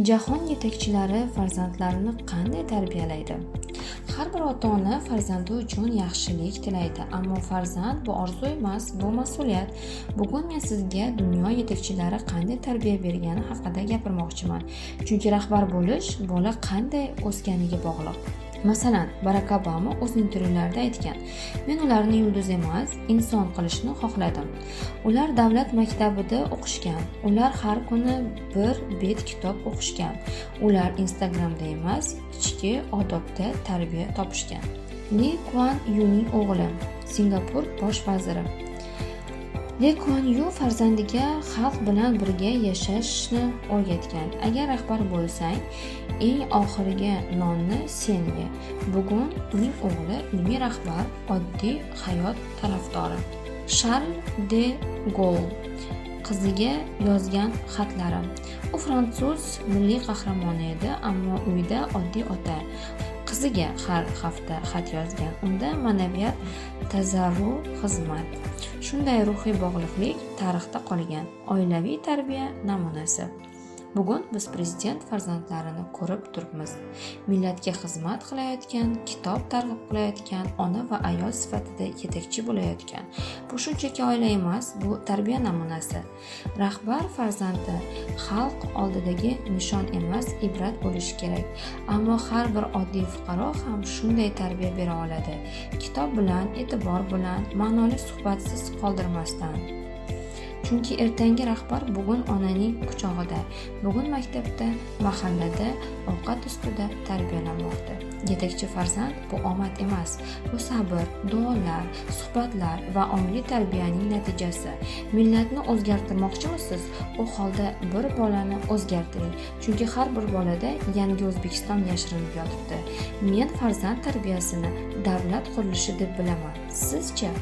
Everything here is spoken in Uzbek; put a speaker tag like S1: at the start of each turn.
S1: Jahon yetakchilari farzandlarini qanday tarbiyalaydi? Har bir ota-ona farzandi uchun yaxshilik tilaydi, ammo farzand bu orzu emas, bu mas'uliyat. Bugun men sizga dunyo yetakchilari qanday tarbiya bergani haqida gapirmoqchiman. Chunki rahbar bo'lish bola qanday o'sganiga bog'liq. Masalan, Barak Obama o'z intervyularida aytgan: "Men ularni yulduz emas, inson qilishni xohladim." Ular davlat maktabida o'qishgan. Ular har kuni bir bet kitob o'qishgan. Ular Instagramda emas, ichki odobda tarbiya topishgan. Li Kuan Yuning o'g'li, Singapur bosh vaziri. Li Kuan Yu farzandiga xalq bilan birga yashashni o'rgatgan. Agar rahbar bo'lsang, eng oxirgi nonni sen ye. Bugun uning o'g'li ilmiy rahbar, oddiy hayot tarafdori. Charles de Gaulle qiziga yozgan xatlari. U fransuz milliy qahramoni edi, ammo uyda oddiy ota. Qiziga har hafta xat yozgan. Unda ma'naviyat, tazarru, xizmat. Shunday ruhiy bog'liqlik tarixda qolgan oilaviy tarbiya namunasi. Bugun biz prezident farzandlarini ko'rib turibmiz. Millatga xizmat qilayotgan, kitob targ'ib qilayotgan, ona va ayol sifatida yetakchi bo'layotgan. Bu shunchaki oila emas, bu tarbiya namunasi. Rahbar farzandi xalq oldidagi nishon emas, ibrat bo'lishi kerak. Ammo har bir oddiy fuqaro ham shunday tarbiya bera oladi. Kitob bilan, e'tibor bilan, ma'noli suhbatsiz qoldirmasdan. Chunki ertangi rahbar bugun onaning quchog'ida, bugun maktabda, mahallada, ovqat ustida tarbiyalanmoqda. Yetakchi farzand bu omad emas, bu sabr, duolar, suhbatlar va ongli tarbiyaning natijasi. Millatni o'zgartirmoqchimisiz? U holda bir bolani o'zgartiring. Chunki har bir bolada yangi O'zbekiston yashirinib yotibdi. Men farzand tarbiyasini davlat qurilishi deb bilaman. Sizcha?